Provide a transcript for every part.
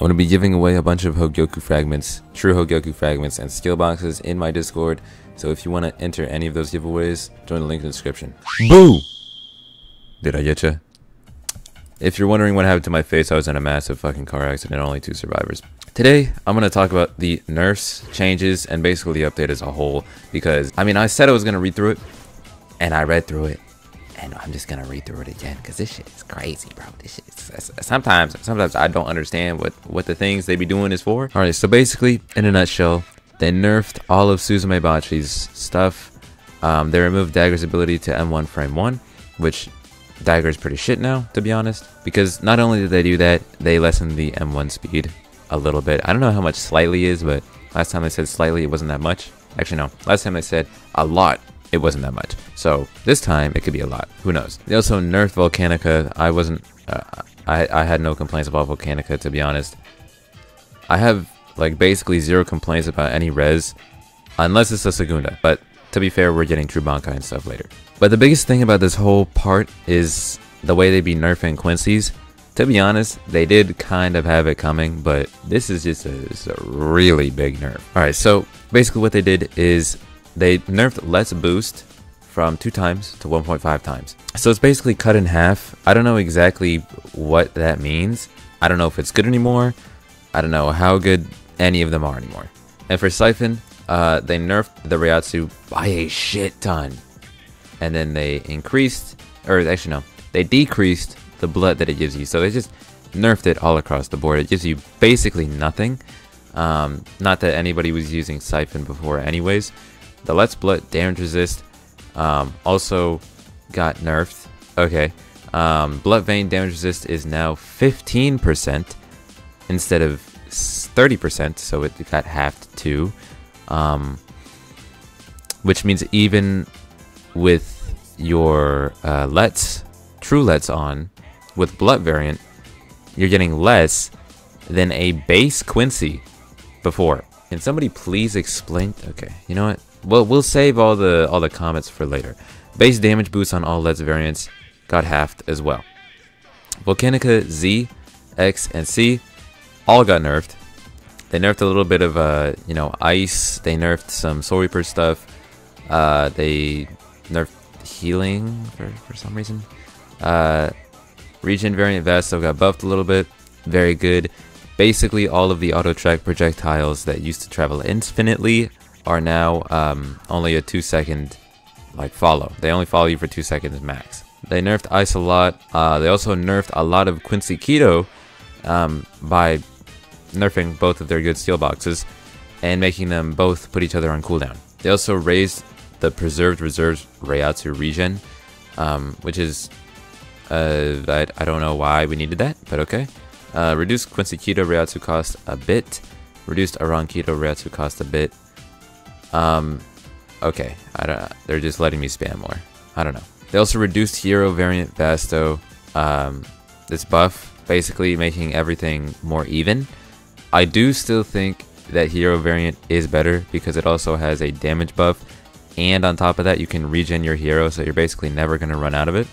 going to be giving away a bunch of Hogyoku fragments, true Hogyoku fragments, and skill boxes in my Discord. So if you want to enter any of those giveaways, join the link in the description. Boo! Did I get ya? If you're wondering what happened to my face, I was in a massive fucking car accident, only 2 survivors. Today, I'm going to talk about the nerfs, changes, and basically the update as a whole. Because, I mean, I said I was going to read through it, and I read through it. And I'm just going to read through it again, because this shit is crazy, bro. This shit is, sometimes I don't understand what the things they be doing is for. Alright, so basically, in a nutshell, they nerfed all of Suzumebachi's stuff. They removed Dagger's ability to M1 frame 1, which Dagger is pretty shit now, to be honest. Because not only did they do that, they lessened the M1 speed a little bit. I don't know how much slightly is, but last time they said slightly, it wasn't that much. Actually, no. Last time they said a lot, it wasn't that much. So this time, it could be a lot. Who knows? They also nerfed Volcanica. I had no complaints about Volcanica, to be honest. I have like basically 0 complaints about any res, unless it's a Segunda. But to be fair, we're getting True Bankai and stuff later. But the biggest thing about this whole part is the way they be nerfing Quincies. To be honest, they did kind of have it coming, but this is just a really big nerf. Alright, so basically what they did is they nerfed Let's Boost from 2 times to 1.5 times. So it's basically cut in half. I don't know exactly what that means. I don't know if it's good anymore. I don't know how good any of them are anymore. And for Siphon, they nerfed the Reiatsu by a shit ton. And then they increased, or actually no, they decreased the blood that it gives you. So they just nerfed it all across the board. It gives you basically nothing. Not that anybody was using Siphon before anyways. The Let's Blood damage resist also got nerfed. Okay. Blood Vein damage resist is now 15% instead of 30%, so it got halved too. Which means even with your true Let's on, with Blood variant, you're getting less than a base Quincy before. Can somebody please explain? Okay, you know what? Well, we'll save all the comments for later. Base damage boost on all Let's variants got halved as well. Volcanica Z, X, and C all got nerfed. They nerfed a little bit of ice. They nerfed some Soul Reaper stuff. They nerfed healing for some reason. Regen variant Vasto got buffed a little bit. Very good. Basically, all of the auto track projectiles that used to travel infinitely are now only a 2-second follow. They only follow you for 2 seconds max. They nerfed ice a lot. They also nerfed a lot of Quincy Keto by nerfing both of their good steel boxes and making them both put each other on cooldown. They also raised the Preserved Reserves Reiatsu regen, which is I don't know why we needed that, but okay. Reduced Quincy Keto Reiatsu cost a bit. Reduced Aran Keto Reiatsu cost a bit. Okay, they're just letting me spam more. I don't know. They also reduced Hero variant Vasto. This buff, basically making everything more even. I do still think that Hero variant is better because it also has a damage buff, and on top of that you can regen your hero, so you're basically never going to run out of it.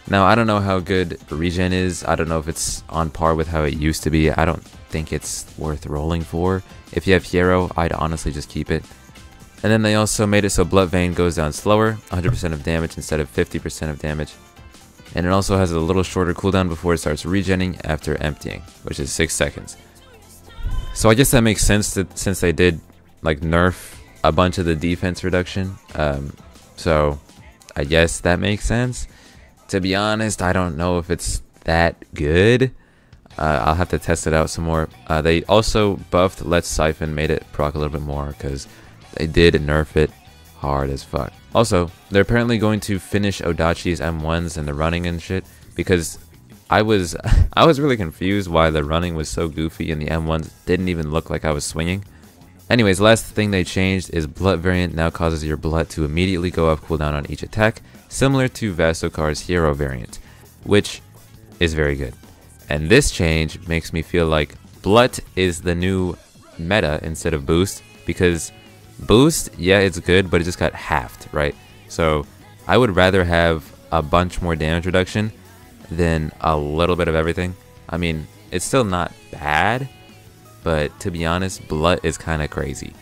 Now I don't know how good regen is. I don't know if it's on par with how it used to be. I don't think it's worth rolling for. If you have hero, I'd honestly just keep it. And then they also made it so Blood Vein goes down slower, 100% of damage instead of 50% of damage. And it also has a little shorter cooldown before it starts regenning after emptying, which is 6 seconds. So I guess that makes sense since they did nerf a bunch of the defense reduction. So I guess that makes sense. To be honest, I don't know if it's that good. I'll have to test it out some more. They also buffed Let's Siphon, made it proc a little bit more because they did nerf it hard as fuck. Also, they're apparently going to finish Odachi's M1s and the running and shit, because I was really confused why the running was so goofy and the M1s didn't even look like I was swinging. Anyways, last thing they changed is Blood variant now causes your blood to immediately go off cooldown on each attack, similar to Vastokar's Hero variant, which is very good. And this change makes me feel like Blood is the new meta instead of Boost, because Boost, yeah, it's good, but it just got halved, right? So I would rather have a bunch more damage reduction than a little bit of everything. I mean, it's still not bad, but to be honest, Blut is kind of crazy.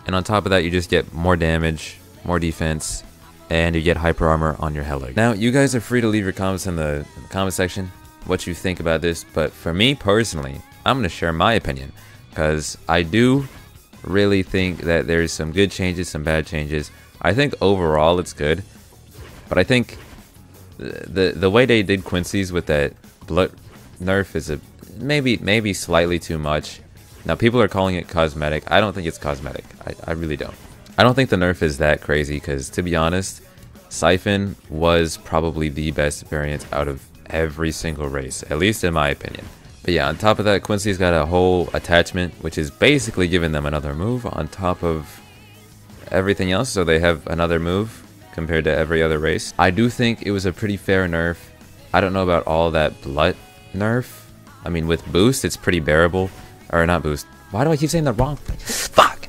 And on top of that, you just get more damage, more defense, and you get hyper armor on your Helig. Now, you guys are free to leave your comments in the comment section, what you think about this, but for me personally, I'm going to share my opinion, because I do really think that there's some good changes, some bad changes. I think overall it's good, but I think the way they did Quincies with that Blut nerf is maybe slightly too much. Now, people are calling it cosmetic. I don't think it's cosmetic. I really don't. I don't think the nerf is that crazy, because to be honest, Siphon was probably the best variant out of every single race, at least in my opinion. But yeah, on top of that, Quincy's got a whole attachment, which is basically giving them another move on top of everything else, so they have another move compared to every other race. I do think it was a pretty fair nerf. I don't know about all that Blut nerf. I mean, with boost, it's pretty bearable. Or not boost. Why do I keep saying the wrong thing? Fuck!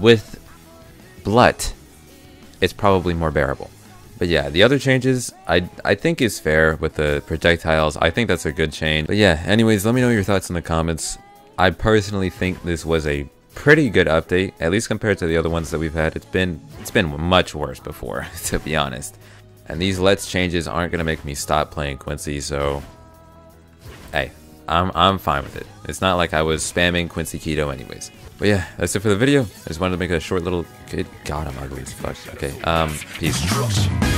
With Blut, it's probably more bearable. But yeah, the other changes, I think is fair with the projectiles. I think that's a good change. But yeah, anyways, let me know your thoughts in the comments. I personally think this was a pretty good update, at least compared to the other ones that we've had. It's been much worse before, to be honest. And these Let's changes aren't gonna make me stop playing Quincy, so hey, I'm fine with it. It's not like I was spamming Quincy Keto anyways. But yeah, that's it for the video. I just wanted to make a short little... Good God, I'm ugly as fuck. Okay, peace.